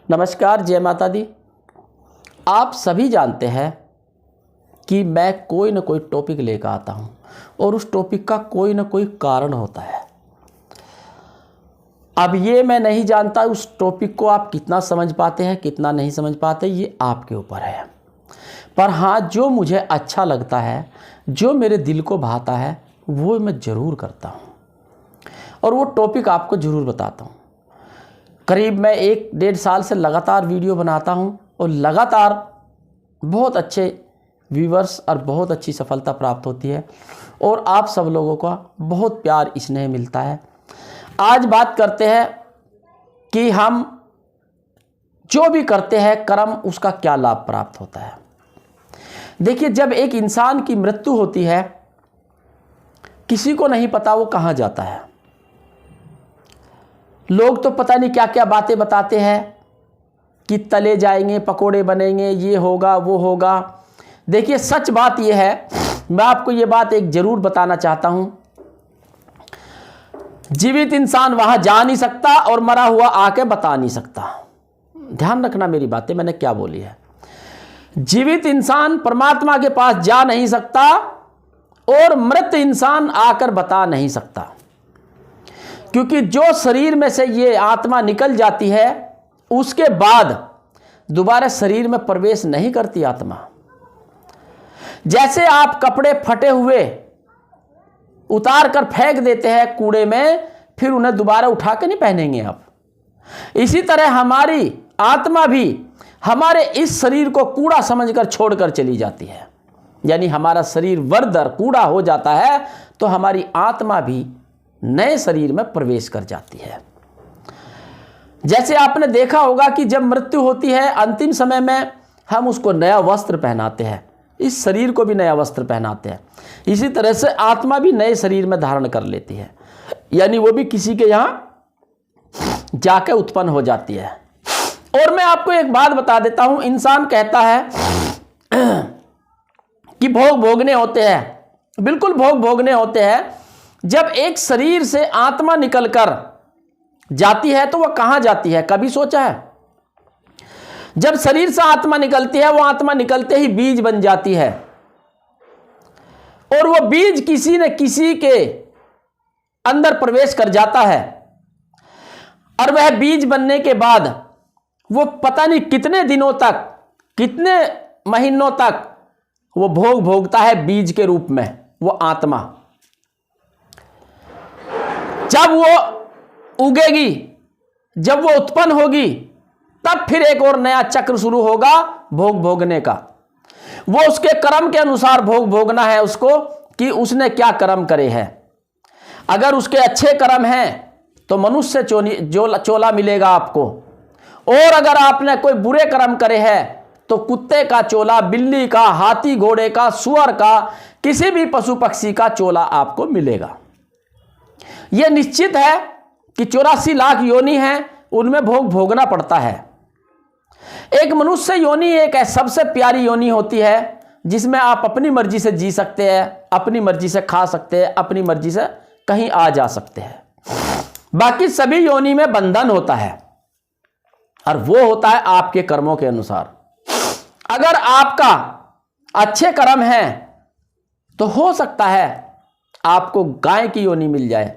नमस्कार, जय माता दी। आप सभी जानते हैं कि मैं कोई ना कोई टॉपिक लेकर आता हूं और उस टॉपिक का कोई ना कोई कारण होता है। अब ये मैं नहीं जानता उस टॉपिक को आप कितना समझ पाते हैं, कितना नहीं समझ पाते, ये आपके ऊपर है। पर हाँ, जो मुझे अच्छा लगता है, जो मेरे दिल को भाता है, वो मैं ज़रूर करता हूँ और वो टॉपिक आपको ज़रूर बताता हूँ। करीब मैं 1-1.5 साल से लगातार वीडियो बनाता हूँ और लगातार बहुत अच्छे व्यूवर्स और बहुत अच्छी सफलता प्राप्त होती है और आप सब लोगों का बहुत प्यार स्नेह मिलता है। आज बात करते हैं कि हम जो भी करते हैं कर्म, उसका क्या लाभ प्राप्त होता है। देखिए, जब एक इंसान की मृत्यु होती है, किसी को नहीं पता वो कहाँ जाता है। लोग तो पता नहीं क्या क्या बातें बताते हैं कि तले जाएंगे, पकोड़े बनेंगे, ये होगा वो होगा। देखिए, सच बात ये है, मैं आपको ये बात एक ज़रूर बताना चाहता हूँ, जीवित इंसान वहाँ जा नहीं सकता और मरा हुआ आके बता नहीं सकता। ध्यान रखना मेरी बातें, मैंने क्या बोली है। जीवित इंसान परमात्मा के पास जा नहीं सकता और मृत इंसान आकर बता नहीं सकता, क्योंकि जो शरीर में से ये आत्मा निकल जाती है उसके बाद दोबारा शरीर में प्रवेश नहीं करती आत्मा। जैसे आप कपड़े फटे हुए उतार कर फेंक देते हैं कूड़े में, फिर उन्हें दोबारा उठा के नहीं पहनेंगे आप। इसी तरह हमारी आत्मा भी हमारे इस शरीर को कूड़ा समझकर छोड़कर चली जाती है। यानी हमारा शरीर वर्दर कूड़ा हो जाता है तो हमारी आत्मा भी नए शरीर में प्रवेश कर जाती है। जैसे आपने देखा होगा कि जब मृत्यु होती है, अंतिम समय में हम उसको नया वस्त्र पहनाते हैं, इस शरीर को भी नया वस्त्र पहनाते हैं। इसी तरह से आत्मा भी नए शरीर में धारण कर लेती है, यानी वो भी किसी के यहाँ जाके उत्पन्न हो जाती है। और मैं आपको एक बात बता देता हूं, इंसान कहता है कि भोग भोगने होते हैं। बिल्कुल भोग भोगने होते हैं। जब एक शरीर से आत्मा निकलकर जाती है तो वह कहां जाती है, कभी सोचा है? जब शरीर से आत्मा निकलती है, वो आत्मा निकलते ही बीज बन जाती है और वो बीज किसी न किसी के अंदर प्रवेश कर जाता है और वह बीज बनने के बाद वो पता नहीं कितने दिनों तक, कितने महीनों तक वो भोग भोगता है बीज के रूप में। वो आत्मा जब वो उगेगी, जब वो उत्पन्न होगी, तब फिर एक और नया चक्र शुरू होगा भोग भोगने का। वो उसके कर्म के अनुसार भोग भोगना है उसको कि उसने क्या कर्म करे हैं। अगर उसके अच्छे कर्म हैं तो मनुष्य चोला मिलेगा आपको, और अगर आपने कोई बुरे कर्म करे हैं तो कुत्ते का चोला, बिल्ली का, हाथी घोड़े का, सुअर का, किसी भी पशु पक्षी का चोला आपको मिलेगा। यह निश्चित है कि 84 लाख योनि हैं, उनमें भोग भोगना पड़ता है। एक मनुष्य योनि एक सबसे प्यारी योनि होती है जिसमें आप अपनी मर्जी से जी सकते हैं, अपनी मर्जी से खा सकते हैं, अपनी मर्जी से कहीं आ जा सकते हैं। बाकी सभी योनि में बंधन होता है और वो होता है आपके कर्मों के अनुसार। अगर आपका अच्छे कर्म हैं तो हो सकता है आपको गाय की योनि मिल जाए,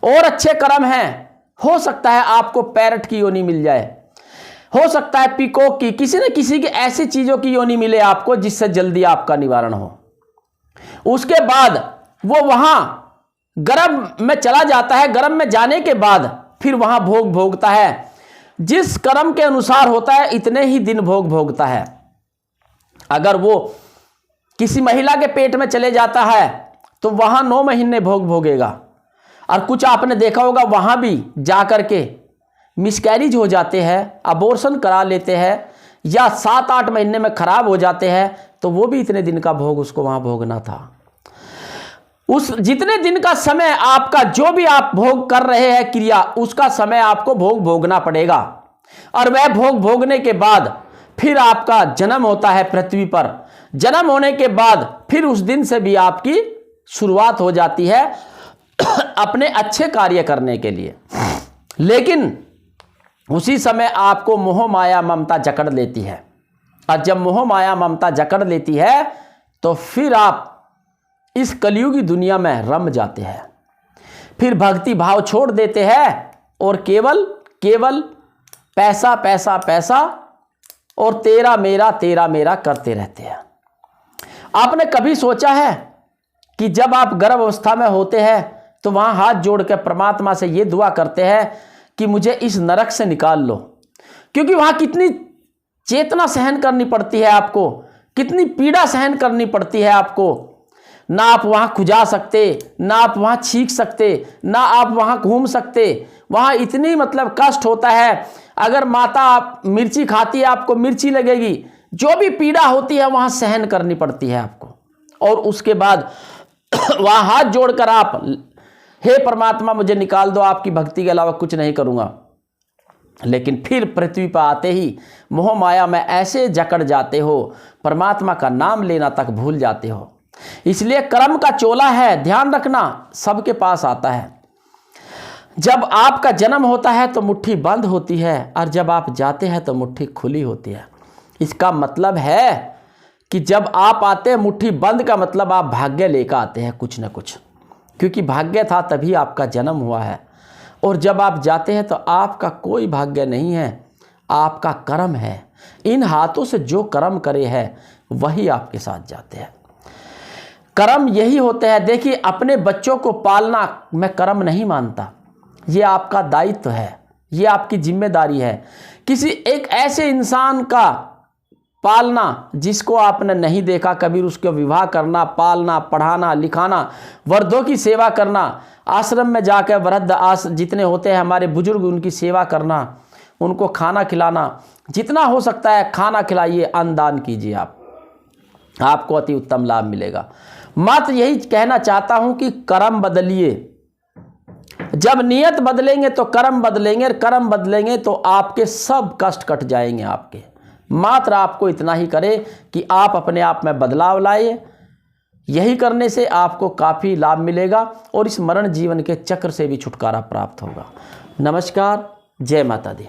और अच्छे कर्म हैं हो सकता है आपको पैरट की योनि मिल जाए, हो सकता है पीकॉक की, किसी न किसी की ऐसी चीजों की योनि मिले आपको जिससे जल्दी आपका निवारण हो। उसके बाद वो वहां गर्भ में चला जाता है। गर्भ में जाने के बाद फिर वहां भोग भोगता है। जिस कर्म के अनुसार होता है इतने ही दिन भोग भोगता है। अगर वो किसी महिला के पेट में चले जाता है तो वहां 9 महीने भोग भोगेगा। और कुछ आपने देखा होगा वहां भी जाकर के मिसकैरेज हो जाते हैं, अबॉर्शन करा लेते हैं, या 7-8 महीने में खराब हो जाते हैं, तो वो भी इतने दिन का भोग उसको वहां भोगना था। उस जितने दिन का समय आपका, जो भी आप भोग कर रहे हैं क्रिया, उसका समय आपको भोग भोगना पड़ेगा। और वह भोग भोगने के बाद फिर आपका जन्म होता है पृथ्वी पर। जन्म होने के बाद फिर उस दिन से भी आपकी शुरुआत हो जाती है अपने अच्छे कार्य करने के लिए। लेकिन उसी समय आपको मोह माया ममता जकड़ लेती है। और जब मोह माया ममता जकड़ लेती है तो फिर आप इस कलयुगी दुनिया में रम जाते हैं। फिर भक्ति भाव छोड़ देते हैं और केवल पैसा पैसा पैसा और तेरा मेरा करते रहते हैं। आपने कभी सोचा है कि जब आप गर्भ अवस्था में होते हैं तो वहां हाथ जोड़ कर परमात्मा से ये दुआ करते हैं कि मुझे इस नरक से निकाल लो, क्योंकि वहां कितनी चेतना सहन करनी पड़ती है आपको, कितनी पीड़ा सहन करनी पड़ती है आपको। ना आप वहां खुजा सकते, ना आप वहां छींक सकते, ना आप वहां घूम सकते। वहां इतनी मतलब कष्ट होता है। अगर माता आप मिर्ची खाती है आपको मिर्ची लगेगी, जो भी पीड़ा होती है वहां सहन करनी पड़ती है आपको। और उसके बाद वहां हाथ जोड़कर आप, हे परमात्मा मुझे निकाल दो, आपकी भक्ति के अलावा कुछ नहीं करूंगा। लेकिन फिर पृथ्वी पर आते ही मोह माया में ऐसे जकड़ जाते हो, परमात्मा का नाम लेना तक भूल जाते हो। इसलिए कर्म का चोला है, ध्यान रखना, सबके पास आता है। जब आपका जन्म होता है तो मुट्ठी बंद होती है और जब आप जाते हैं तो मुट्ठी खुली होती है। इसका मतलब है कि जब आप आते हैं मुट्ठी बंद का मतलब आप भाग्य लेकर आते हैं कुछ न कुछ, क्योंकि भाग्य था तभी आपका जन्म हुआ है। और जब आप जाते हैं तो आपका कोई भाग्य नहीं है, आपका कर्म है। इन हाथों से जो कर्म करे है वही आपके साथ जाते हैं। कर्म यही होते हैं। देखिए, अपने बच्चों को पालना मैं कर्म नहीं मानता, ये आपका दायित्व है, ये आपकी जिम्मेदारी है। किसी एक ऐसे इंसान का पालना जिसको आपने नहीं देखा कभी, उसका विवाह करना, पालना, पढ़ाना, लिखाना, वृद्धों की सेवा करना, आश्रम में जाकर वृद्ध जितने होते हैं हमारे बुजुर्ग, उनकी सेवा करना, उनको खाना खिलाना, जितना हो सकता है खाना खिलाइए, अन्न दान कीजिए, आपको अति उत्तम लाभ मिलेगा। मात्र यही कहना चाहता हूं कि कर्म बदलिए। जब नियत बदलेंगे तो कर्म बदलेंगे, और कर्म बदलेंगे तो आपके सब कष्ट कट जाएंगे आपके। मात्र आपको इतना ही करे कि आप अपने आप में बदलाव लाए। यही करने से आपको काफ़ी लाभ मिलेगा और इस मरण जीवन के चक्र से भी छुटकारा प्राप्त होगा। नमस्कार, जय माता दी।